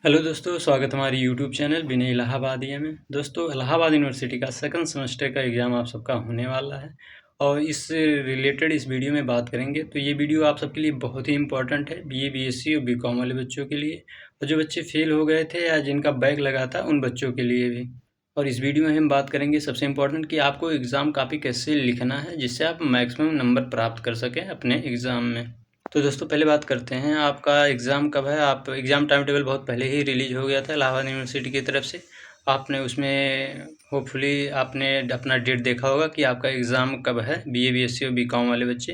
Hello दोस्तों, स्वागत है हमारी यूट्यूब चैनल विनय इलाहाबादिया में। दोस्तों, इलाहाबाद यूनिवर्सिटी का सेकंड सेमेस्टर का एग्ज़ाम आप सबका होने वाला है और इस रिलेटेड इस वीडियो में बात करेंगे। तो ये वीडियो आप सबके लिए बहुत ही इंपॉर्टेंट है, बीए बीएससी और बीकॉम वाले बच्चों के लिए, और जो बच्चे फेल हो गए थे या जिनका बैक लगा था उन बच्चों के लिए भी। और इस वीडियो में हम बात करेंगे सबसे इम्पोर्टेंट कि आपको एग्ज़ाम कॉपी कैसे लिखना है जिससे आप मैक्सिमम नंबर प्राप्त कर सकें अपने एग्ज़ाम में। तो दोस्तों, पहले बात करते हैं आपका एग्ज़ाम कब है। आप एग्ज़ाम टाइम टेबल बहुत पहले ही रिलीज़ हो गया था इलाहाबाद यूनिवर्सिटी की तरफ से। आपने उसमें होपफुली आपने अपना डेट देखा होगा कि आपका एग्ज़ाम कब है, बीए बीएससी और बीकॉम वाले बच्चे।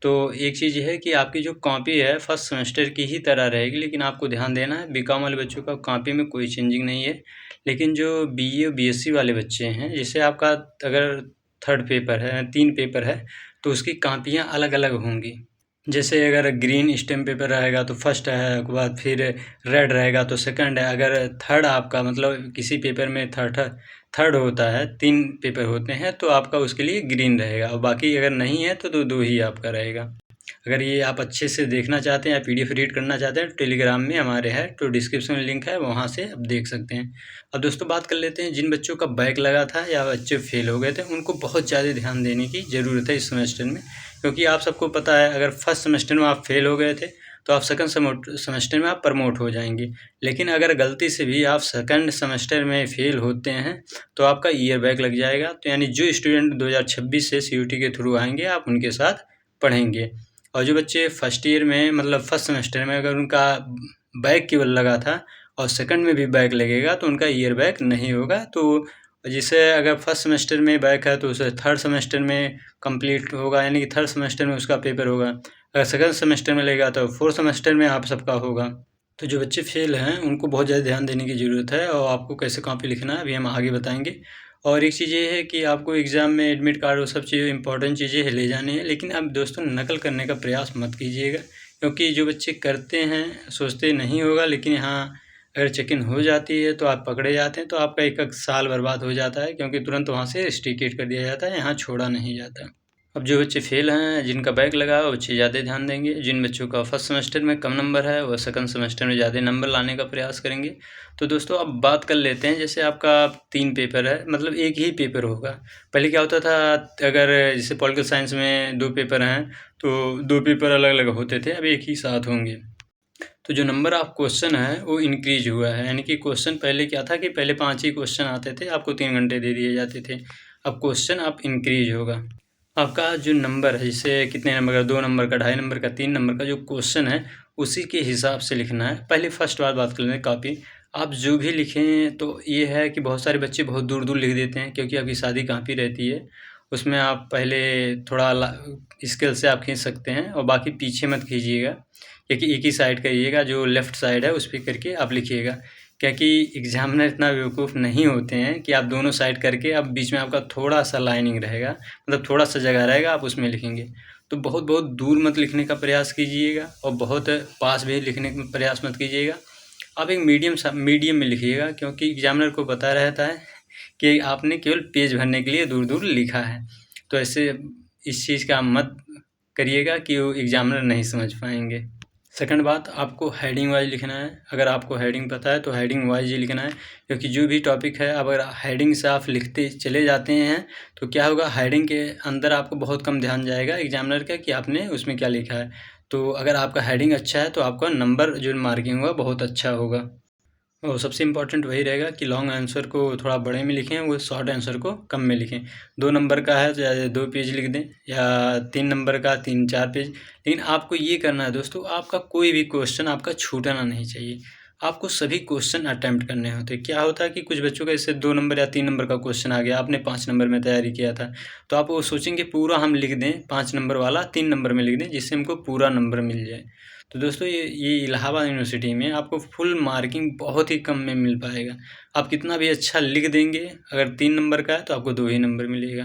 तो एक चीज़ ये है कि आपकी जो कॉपी है फर्स्ट सेमेस्टर की ही तरह रहेगी, लेकिन आपको ध्यान देना है बीकॉम वाले बच्चों का कॉपी में कोई चेंजिंग नहीं है। लेकिन जो बीए और बीएससी वाले बच्चे हैं, जैसे आपका अगर थर्ड पेपर है, 3 पेपर है, तो उसकी कॉपियाँ अलग अलग होंगी। जैसे अगर ग्रीन स्टेम पेपर रहेगा तो फर्स्ट है, उसके बाद फिर रेड रहेगा तो सेकंड है। अगर थर्ड आपका मतलब किसी पेपर में थर्ड होता है, 3 पेपर होते हैं, तो आपका उसके लिए ग्रीन रहेगा, और बाकी अगर नहीं है तो दो ही आपका रहेगा। अगर ये आप अच्छे से देखना चाहते हैं या पीडीएफ रीड करना चाहते हैं तो टेलीग्राम में हमारे है, तो डिस्क्रिप्शन में लिंक है, वहाँ से आप देख सकते हैं। अब दोस्तों, बात कर लेते हैं जिन बच्चों का बैक लगा था या बच्चे फेल हो गए थे, उनको बहुत ज़्यादा ध्यान देने की ज़रूरत है इस सेमेस्टर में। क्योंकि आप सबको पता है, अगर फर्स्ट सेमेस्टर में आप फेल हो गए थे तो आप सेकंड सेमेस्टर में आप प्रमोट हो जाएंगे। लेकिन अगर गलती से भी आप सेकंड सेमेस्टर में फेल होते हैं तो आपका ईयर बैक लग जाएगा। तो यानी जो स्टूडेंट 2026 से सीयूटी के थ्रू आएंगे आप उनके साथ पढ़ेंगे। और जो बच्चे फर्स्ट ईयर में मतलब फर्स्ट सेमेस्टर में अगर उनका बैक केवल लगा था और सेकंड में भी बैक लगेगा तो उनका ईयर बैक नहीं होगा। तो जिसे अगर फर्स्ट सेमेस्टर में बैक है तो उसे थर्ड सेमेस्टर में कंप्लीट होगा, यानी कि थर्ड सेमेस्टर में उसका पेपर होगा। अगर सेकंड सेमेस्टर में लेगा तो फोर्थ सेमेस्टर में आप सबका होगा। तो जो बच्चे फेल हैं उनको बहुत ज़्यादा ध्यान देने की ज़रूरत है, और आपको कैसे कॉपी लिखना है अभी हम आगे बताएंगे। और एक चीज़ ये है कि आपको एग्ज़ाम में एडमिट कार्ड वो सब चीज़ें इंपॉर्टेंट चीज़ें ले जानी है, लेकिन अब दोस्तों नकल करने का प्रयास मत कीजिएगा। क्योंकि जो बच्चे करते हैं सोचते नहीं होगा, लेकिन हाँ अगर चेकिंग हो जाती है तो आप पकड़े जाते हैं, तो आपका एक साल बर्बाद हो जाता है, क्योंकि तुरंत वहाँ से स्टिकेट कर दिया जाता है, यहाँ छोड़ा नहीं जाता। अब जो बच्चे फेल हैं, जिनका बैक लगा है, वो बच्चे ज़्यादा ध्यान देंगे। जिन बच्चों का फर्स्ट सेमेस्टर में कम नंबर है वो सेकंड सेमेस्टर में ज़्यादा नंबर लाने का प्रयास करेंगे। तो दोस्तों, अब बात कर लेते हैं, जैसे आपका 3 पेपर है, मतलब एक ही पेपर होगा। पहले क्या होता था, अगर जैसे पॉलिटिकल साइंस में 2 पेपर हैं तो 2 पेपर अलग अलग होते थे, अब एक ही साथ होंगे। तो जो नंबर ऑफ क्वेश्चन है वो इंक्रीज हुआ है, यानी कि क्वेश्चन पहले क्या था कि पहले 5 ही क्वेश्चन आते थे, आपको 3 घंटे दे दिए जाते थे। अब क्वेश्चन अब इंक्रीज होगा। आपका जो नंबर है, जैसे कितने नंबर का, 2 नंबर का, 2.5 नंबर का, 3 नंबर का जो क्वेश्चन है उसी के हिसाब से लिखना है। पहले फर्स्ट बात कर लेते हैं, कॉपी आप जो भी लिखें तो ये है कि बहुत सारे बच्चे बहुत दूर दूर लिख देते हैं, क्योंकि आपकी सादी कॉपी रहती है, उसमें आप पहले थोड़ा स्केल से आप खींच सकते हैं, और बाकी पीछे मत खींचिएगा, क्योंकि एक ही साइड करिएगा, जो लेफ़्ट साइड है उस पर करके आप लिखिएगा। क्योंकि एग्जामिनर इतना बेवकूफ़ नहीं होते हैं कि आप दोनों साइड करके अब बीच में आपका थोड़ा सा लाइनिंग रहेगा, मतलब थोड़ा सा जगह रहेगा, आप उसमें लिखेंगे। तो बहुत बहुत दूर मत लिखने का प्रयास कीजिएगा, और बहुत पास भी लिखने का प्रयास मत कीजिएगा। आप एक मीडियम में लिखिएगा, क्योंकि एग्जामिनर को पता रहता है कि आपने केवल पेज भरने के लिए दूर दूर लिखा है। तो ऐसे इस चीज़ का मत करिएगा कि वो एग्जामिनर नहीं समझ पाएंगे। सेकंड बात, आपको हेडिंग वाइज लिखना है। अगर आपको हेडिंग पता है तो हेडिंग वाइज ही लिखना है, क्योंकि जो भी टॉपिक है अगर हेडिंग से आप लिखते चले जाते हैं तो क्या होगा, हेडिंग के अंदर आपको बहुत कम ध्यान जाएगा एग्जामिनर का कि आपने उसमें क्या लिखा है। तो अगर आपका हेडिंग अच्छा है तो आपका नंबर जो मार्किंग होगा बहुत अच्छा होगा। और सबसे इम्पोर्टेंट वही रहेगा कि लॉन्ग आंसर को थोड़ा बड़े में लिखें, वो शॉर्ट आंसर को कम में लिखें। 2 नंबर का है तो 2 पेज लिख दें, या 3 नंबर का 3-4 पेज। लेकिन आपको ये करना है दोस्तों, आपका कोई भी क्वेश्चन आपका छूटना नहीं चाहिए। आपको सभी क्वेश्चन अटैम्प्ट करने होते हैं। क्या होता है कि कुछ बच्चों का इससे 2 नंबर या 3 नंबर का क्वेश्चन आ गया, आपने 5 नंबर में तैयारी किया था, तो आप वो सोचेंगे पूरा हम लिख दें, 5 नंबर वाला 3 नंबर में लिख दें, जिससे हमको पूरा नंबर मिल जाए। तो दोस्तों, ये इलाहाबाद यूनिवर्सिटी में आपको फुल मार्किंग बहुत ही कम में मिल पाएगा। आप कितना भी अच्छा लिख देंगे, अगर 3 नंबर का है तो आपको 2 ही नंबर मिलेगा,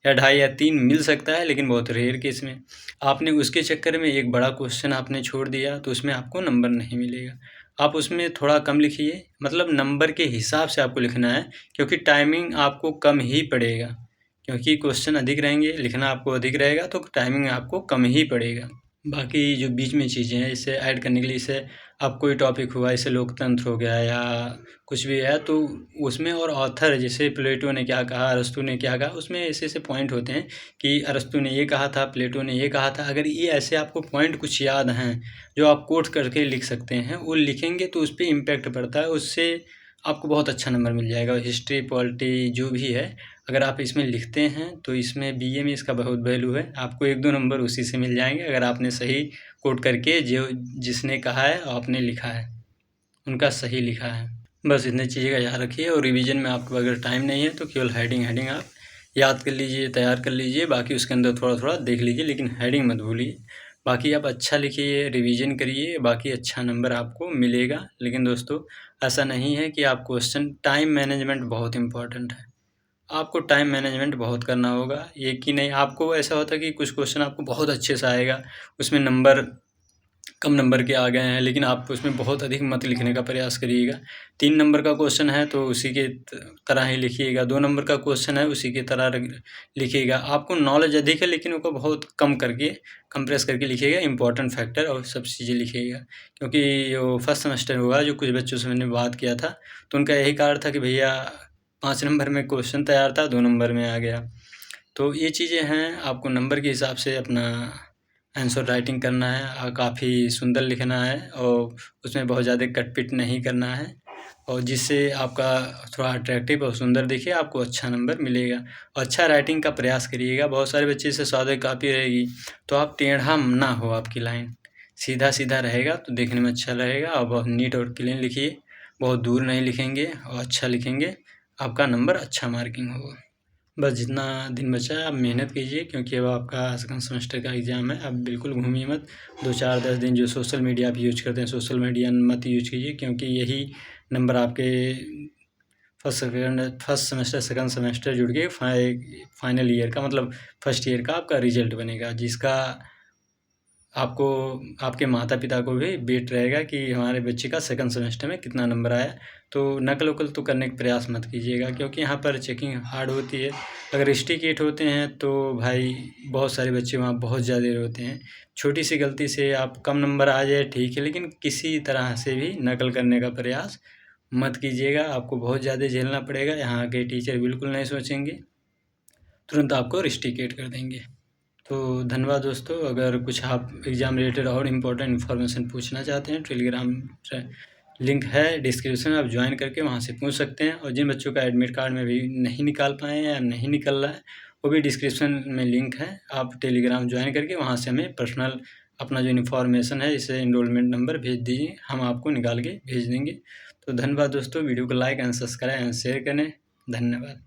या 2.5 या 3 मिल सकता है, लेकिन बहुत रेयर केस में। आपने उसके चक्कर में एक बड़ा क्वेश्चन आपने छोड़ दिया तो उसमें आपको नंबर नहीं मिलेगा। आप उसमें थोड़ा कम लिखिए, मतलब नंबर के हिसाब से आपको लिखना है, क्योंकि टाइमिंग आपको कम ही पड़ेगा। क्योंकि क्वेश्चन अधिक रहेंगे, लिखना आपको अधिक रहेगा, तो टाइमिंग आपको कम ही पड़ेगा। बाकी जो बीच में चीज़ें हैं इसे ऐड करने के लिए, इसे आप कोई टॉपिक हुआ, जैसे लोकतंत्र हो गया या कुछ भी है, तो उसमें और ऑथर जैसे प्लेटो ने क्या कहा, अरस्तू ने क्या कहा, उसमें ऐसे ऐसे पॉइंट होते हैं कि अरस्तू ने ये कहा था, प्लेटो ने ये कहा था। अगर ये ऐसे आपको पॉइंट कुछ याद हैं जो आप कोट करके लिख सकते हैं, वो लिखेंगे तो उस पर इम्पैक्ट पड़ता है, उससे आपको बहुत अच्छा नंबर मिल जाएगा। हिस्ट्री, पॉलिटी जो भी है, अगर आप इसमें लिखते हैं तो इसमें बीए में इसका बहुत वैल्यू है। आपको 1-2 नंबर उसी से मिल जाएंगे अगर आपने सही कोट करके जो जिसने कहा है और आपने लिखा है, उनका सही लिखा है। बस इतनी चीज़ें का याद रखिए। और रिवीजन में आपको अगर टाइम नहीं है तो केवल हेडिंग आप याद कर लीजिए, तैयार कर लीजिए, बाकी उसके अंदर थोड़ा थोड़ा देख लीजिए, लेकिन हेडिंग मत भूलिए। बाकी आप अच्छा लिखिए, रिवीजन करिए, बाकी अच्छा नंबर आपको मिलेगा। लेकिन दोस्तों, ऐसा नहीं है कि आप क्वेश्चन टाइम मैनेजमेंट बहुत इम्पॉर्टेंट है। आपको टाइम मैनेजमेंट बहुत करना होगा। ये कि नहीं, आपको ऐसा होता है कि कुछ क्वेश्चन आपको बहुत अच्छे से आएगा, उसमें नंबर कम नंबर के आ गए हैं, लेकिन आप उसमें बहुत अधिक मत लिखने का प्रयास करिएगा। 3 नंबर का क्वेश्चन है तो उसी के तरह ही लिखिएगा। 2 नंबर का क्वेश्चन है उसी की तरह लिखिएगा। आपको नॉलेज अधिक है लेकिन उसको बहुत कम करके, कंप्रेस करके लिखिएगा, इंपॉर्टेंट फैक्टर और सब चीज़ें लिखिएगा। क्योंकि जो फर्स्ट सेमेस्टर हुआ, जो कुछ बच्चों से मैंने बात किया था, तो उनका यही कारण था कि भैया 5 नंबर में क्वेश्चन तैयार था, 2 नंबर में आ गया। तो ये चीज़ें हैं, आपको नंबर के हिसाब से अपना आंसर राइटिंग करना है और काफ़ी सुंदर लिखना है, और उसमें बहुत ज़्यादा कट-पिट नहीं करना है, और जिससे आपका थोड़ा अट्रैक्टिव और सुंदर दिखे, आपको अच्छा नंबर मिलेगा। और अच्छा राइटिंग का प्रयास करिएगा। बहुत सारे बच्चे से सादे कापी रहेगी तो आप टेढ़ा ना हो, आपकी लाइन सीधा-सीधा रहेगा तो देखने में अच्छा लगेगा। और बहुत नीट और क्लीन लिखिए, बहुत दूर नहीं लिखेंगे और अच्छा लिखेंगे, आपका नंबर अच्छा मार्किंग होगा। बस जितना दिन बचा है आप मेहनत कीजिए, क्योंकि अब आपका सेकंड सेमेस्टर का एग्ज़ाम है। अब बिल्कुल घूमिए मत। 2-4-10 दिन जो सोशल मीडिया आप यूज करते हैं, सोशल मीडिया मत यूज कीजिए, क्योंकि यही नंबर आपके फर्स्ट सेमेस्टर सेकंड सेमेस्टर जुड़ के फाइनल ईयर का, मतलब फर्स्ट ईयर का आपका रिजल्ट बनेगा, जिसका आपको, आपके माता पिता को भी वेट रहेगा कि हमारे बच्चे का सेकंड सेमेस्टर में कितना नंबर आया। तो नकल वकल तो करने का प्रयास मत कीजिएगा, क्योंकि यहाँ पर चेकिंग हार्ड होती है। अगर रिस्ट्रिकेट होते हैं तो भाई बहुत सारे बच्चे वहाँ बहुत ज़्यादा होते हैं। छोटी सी गलती से आप कम नंबर आ जाए ठीक है, लेकिन किसी तरह से भी नकल करने का प्रयास मत कीजिएगा। आपको बहुत ज़्यादा झेलना पड़ेगा। यहाँ के टीचर बिल्कुल नहीं सोचेंगे, तुरंत आपको रिस्ट्रिकेट कर देंगे। तो धन्यवाद दोस्तों। अगर कुछ आप एग्ज़ाम रिलेटेड और इम्पोर्टेंट इन्फॉर्मेशन पूछना चाहते हैं, टेलीग्राम लिंक है डिस्क्रिप्शन में, आप ज्वाइन करके वहाँ से पूछ सकते हैं। और जिन बच्चों का एडमिट कार्ड में भी नहीं निकाल पाए हैं या नहीं निकल रहा है, वो भी डिस्क्रिप्शन में लिंक है, आप टेलीग्राम ज्वाइन करके वहाँ से हमें पर्सनल अपना जो इन्फॉर्मेशन है, जैसे एनरोलमेंट नंबर भेज दीजिए, हम आपको निकाल के भेज देंगे। तो धन्यवाद दोस्तों। वीडियो को like and subscribe and share करें। धन्यवाद।